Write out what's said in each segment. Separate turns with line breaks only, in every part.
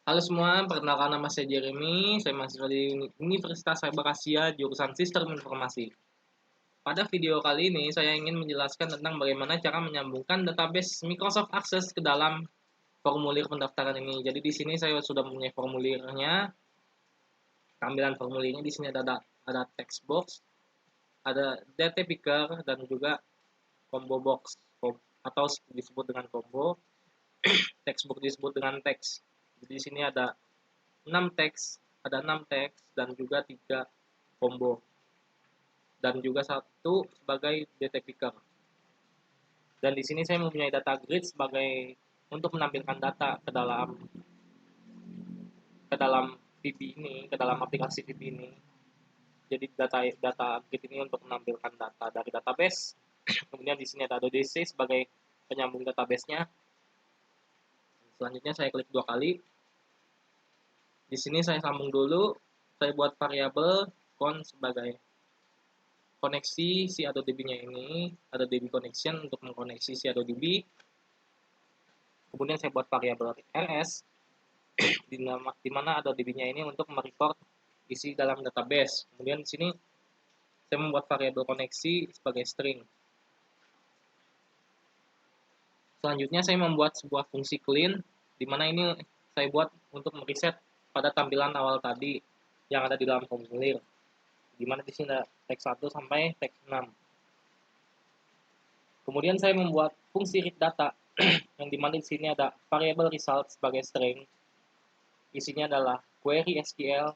Halo semua, perkenalkan nama saya Jeremy, saya mahasiswa di Universitas Cyber Asia, jurusan Sistem Informasi. Pada video kali ini, saya ingin menjelaskan tentang bagaimana cara menyambungkan database Microsoft Access ke dalam formulir pendaftaran ini. Jadi di sini saya sudah mempunyai formulirnya, tampilan formulirnya di sini ada text box, ada data picker, dan juga combo box atau disebut dengan combo, text box disebut dengan teks. Jadi di sini ada 6 teks dan juga 3 combo dan juga satu sebagai data picker. Dan di sini saya mempunyai data grid sebagai untuk menampilkan data ke dalam VB ini, ke dalam aplikasi VB ini. Jadi data grid ini untuk menampilkan data dari database. Kemudian di sini ada ODC sebagai penyambung database-nya. Selanjutnya saya klik 2 kali. Di sini saya sambung dulu, saya buat variabel con sebagai koneksi si AutoDB-nya ini, AutoDB connection untuk mengkoneksi si AutoDB. Kemudian saya buat variabel rs di mana AutoDB-nya ini untuk merecord isi dalam database. Kemudian di sini saya membuat variabel koneksi sebagai string. Selanjutnya saya membuat sebuah fungsi clean, di mana ini saya buat untuk mereset pada tampilan awal tadi yang ada di dalam formulir. Di mana di sini ada teks 1 sampai teks 6. Kemudian saya membuat fungsi read data yang dimana di sini ada variable result sebagai string. Isinya adalah query SQL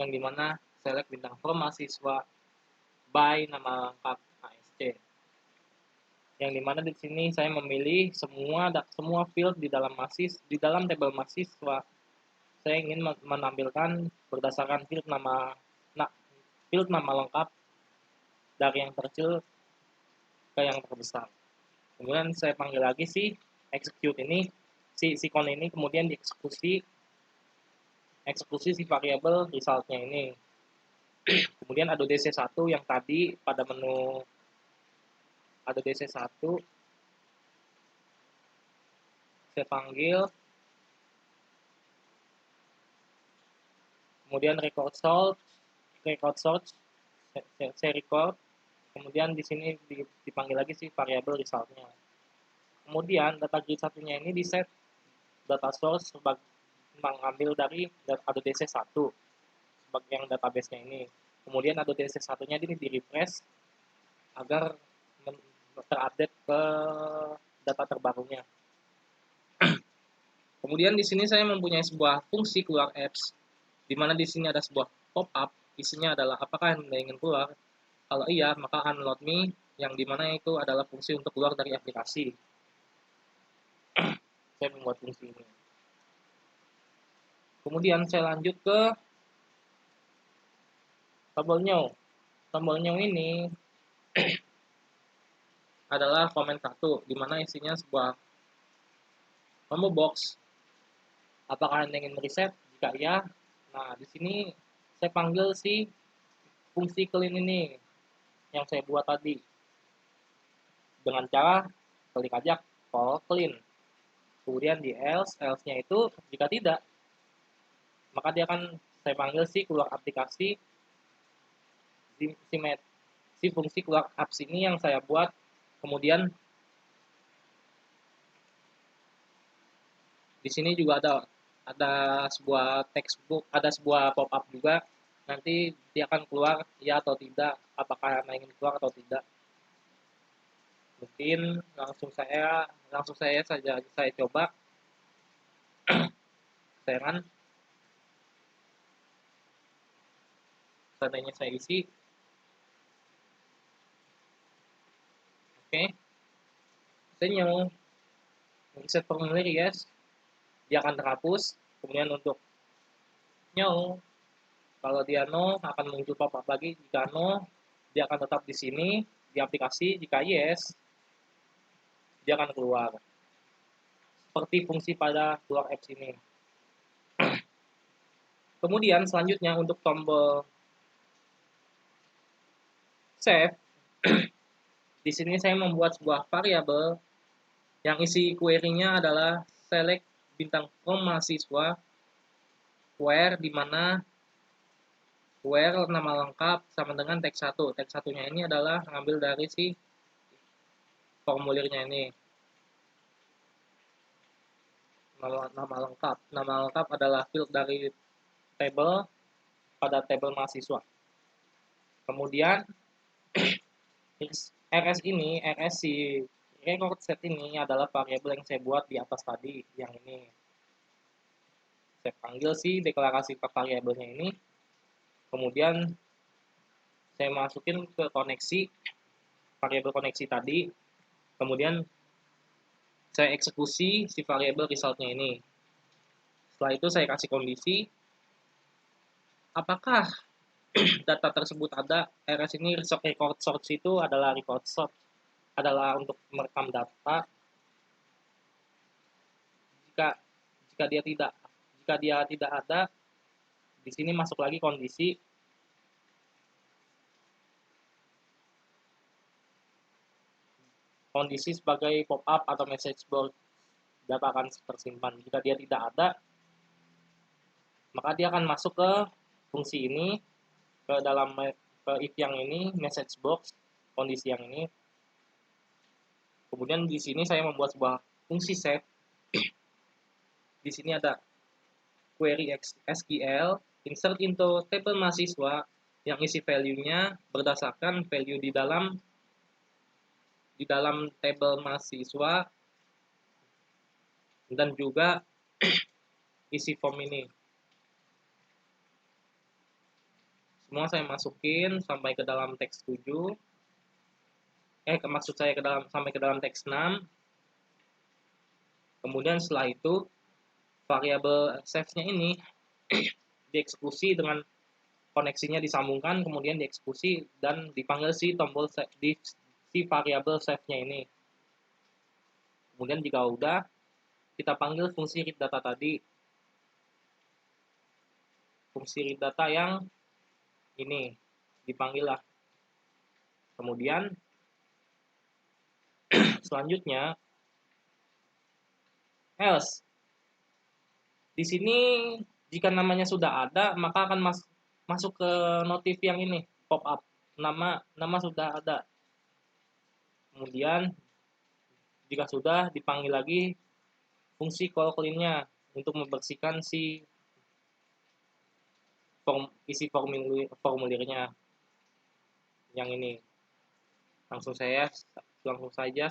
yang dimana select bintang from mahasiswa by nama lengkap ASC. Yang dimana di sini saya memilih semua field di dalam tabel mahasiswa. Saya ingin menampilkan berdasarkan field nama lengkap dari yang terkecil ke yang terbesar. Kemudian saya panggil lagi si execute ini, si con ini kemudian dieksekusi si variabel resultnya ini. Kemudian ada DC1 yang tadi pada menu ada DC1 saya panggil, kemudian record source saya record, kemudian di sini dipanggil lagi si variabel resultnya. Kemudian data grid satunya ini di set data source sebagai mengambil dari ADC1 sebagai yang database-nya ini. Kemudian ADC1-nya ini di refresh agar terupdate ke data terbarunya. Kemudian di sini saya mempunyai sebuah fungsi keluar apps, di mana di sini ada sebuah pop-up, isinya adalah apakah Anda ingin keluar? Kalau iya, maka unload me, yang dimana itu adalah fungsi untuk keluar dari aplikasi. Saya membuat fungsi ini. Kemudian saya lanjut ke tombol new. Tombol new ini adalah komen 1, di mana isinya sebuah combo box. Apakah Anda ingin reset? Jika iya, nah di sini saya panggil si fungsi clean ini yang saya buat tadi dengan cara klik aja call clean. Kemudian di else-nya itu jika tidak, maka dia akan saya panggil si keluar aplikasi si fungsi keluar apps ini yang saya buat. Kemudian di sini juga ada sebuah textbook, ada sebuah pop up juga. Nanti dia akan keluar ya atau tidak, apakah Anda ingin keluar atau tidak. Mungkin langsung saya coba. Saya seandainya saya isi. Oke. Saya new set formulir yes. Dia akan terhapus. Kemudian untuk new, kalau dia no akan muncul pop-up lagi. Jika no, dia akan tetap di sini di aplikasi. Jika yes, dia akan keluar. Seperti fungsi pada keluar apps ini. Kemudian selanjutnya untuk tombol save, di sini saya membuat sebuah variabel yang isi query-nya adalah select bintang from mahasiswa where di mana where nama lengkap sama dengan teks 1. Teks satunya ini adalah ngambil dari si formulirnya ini. Nama lengkap. Nama lengkap adalah field dari table pada table mahasiswa. Kemudian RS ini, RS si record set ini adalah variabel yang saya buat di atas tadi, yang ini. Saya panggil si deklarasi variabelnya ini. Kemudian saya masukin ke koneksi, variabel koneksi tadi. Kemudian saya eksekusi si variabel resultnya ini. Setelah itu saya kasih kondisi, apakah data tersebut ada. RS ini record source itu adalah record source, adalah untuk merekam data. Jika dia tidak ada, di sini masuk lagi kondisi sebagai pop-up atau message board, data akan tersimpan. Jika dia tidak ada, maka dia akan masuk ke fungsi ini, ke dalam ke if yang ini, message box, kondisi yang ini. Kemudian di sini saya membuat sebuah fungsi save. Di sini ada query SQL insert into table mahasiswa yang isi value-nya berdasarkan value di dalam table mahasiswa dan juga isi form ini. Semua saya masukin sampai ke dalam teks 7. Maksud saya sampai ke dalam teks 6. Kemudian setelah itu variabel save-nya ini dieksekusi dengan koneksinya disambungkan, kemudian dieksekusi dan dipanggil si tombol si variabel save-nya ini. Kemudian jika udah, kita panggil fungsi read data tadi. Fungsi read data yang ini dipanggil lah. Kemudian selanjutnya else. Di sini jika namanya sudah ada, maka akan masuk ke notif yang ini, pop up. Nama sudah ada. Kemudian jika sudah, dipanggil lagi fungsi call clean-nya untuk membersihkan si isi formulirnya yang ini. Langsung saja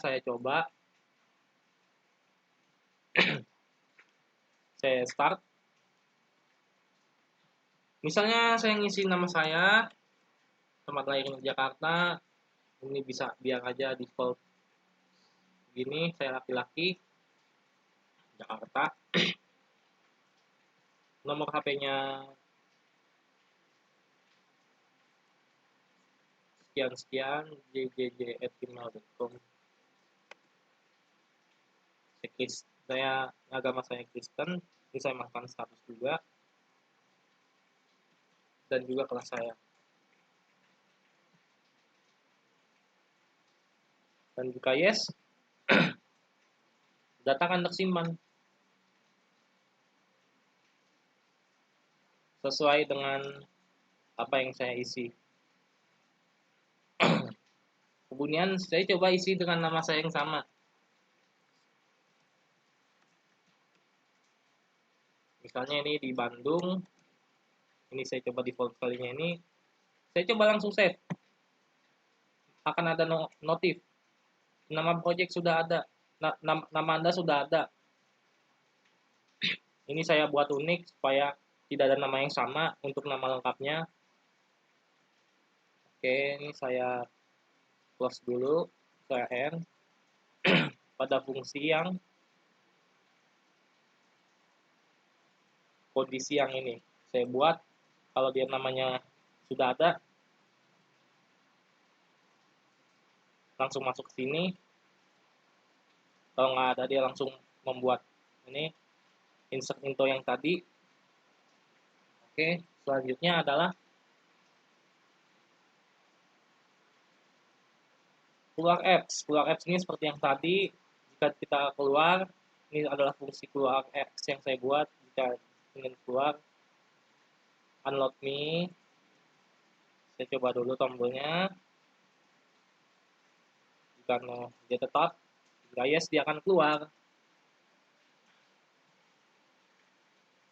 saya coba. Saya start. Misalnya saya ngisi nama saya, tempat lahirnya Jakarta. Ini bisa biar aja default gini, saya laki-laki Jakarta. Nomor HP-nya sekian jjj@gmail.com. Saya agama saya Kristen, ini saya masukkan status juga dan juga kelas saya. Dan jika yes, data akan tersimpan sesuai dengan apa yang saya isi. Kemudian saya coba isi dengan nama saya yang sama. Misalnya ini di Bandung. Ini saya coba default kalinya ini. Saya coba langsung save. Akan ada notif. Nama project sudah ada. Nama Anda sudah ada. Ini saya buat unik supaya tidak ada nama yang sama untuk nama lengkapnya. Oke, ini saya close dulu. Saya end. Pada fungsi yang kondisi yang ini. Saya buat kalau dia namanya sudah ada, langsung masuk ke sini. Kalau nggak ada, dia langsung membuat ini insert into yang tadi. Oke, selanjutnya adalah keluar apps. Keluar apps ini seperti yang tadi. Jika kita keluar, ini adalah fungsi keluar apps yang saya buat. Jika ingin keluar, unload me. Saya coba dulu tombolnya. Jika no, dia tetap. Jika yes, dia akan keluar.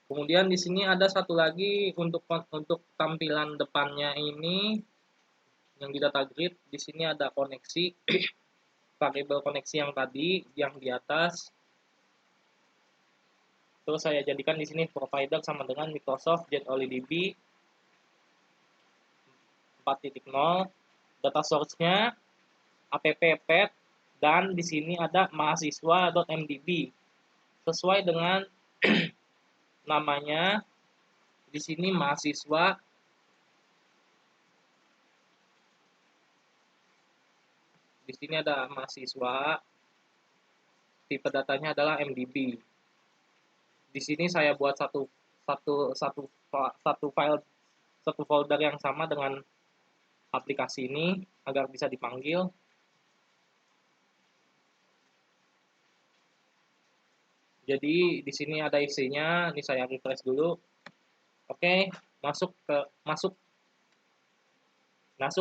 Kemudian di sini ada satu lagi untuk tampilan depannya ini yang di data grid. Di sini ada koneksi, variabel koneksi yang tadi yang di atas. Terus saya jadikan di sini provider sama dengan Microsoft JetOliDB 4.0. Data source-nya app-pet, dan di sini ada mahasiswa.mdb. Sesuai dengan namanya, di sini mahasiswa. Di sini ada mahasiswa. Tipe datanya adalah MDB. Di sini saya buat satu file, satu folder yang sama dengan aplikasi ini agar bisa dipanggil. Jadi di sini ada isinya. Ini saya refresh dulu. Oke, masuk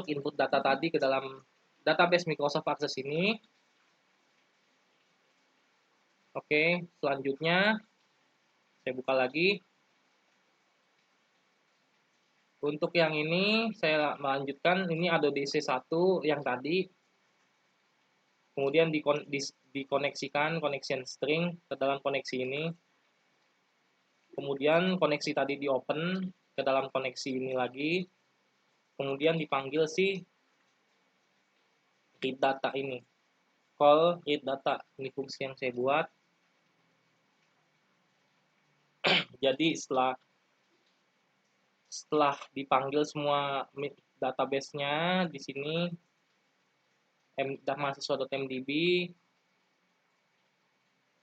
input data tadi ke dalam database Microsoft Access ini. Oke, selanjutnya saya buka lagi. Untuk yang ini saya melanjutkan, ini ada DC1 yang tadi. Kemudian dikoneksikan connection string ke dalam koneksi ini. Kemudian koneksi tadi di open ke dalam koneksi ini lagi. Kemudian dipanggil si read data ini. Call read data. Ini fungsi yang saya buat. Jadi setelah dipanggil semua database-nya di sini mahasiswa.mdb,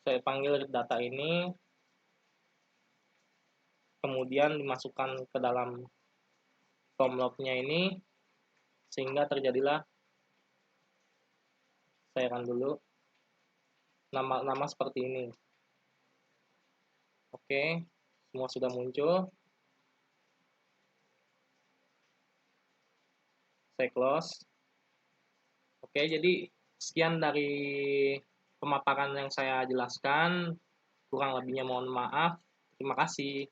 saya panggil data ini, kemudian dimasukkan ke dalam from log-nya ini, sehingga terjadilah, saya run dulu, nama seperti ini. Oke, semua sudah muncul. Saya close. Oke, jadi sekian dari pemaparan yang saya jelaskan. Kurang lebihnya mohon maaf. Terima kasih.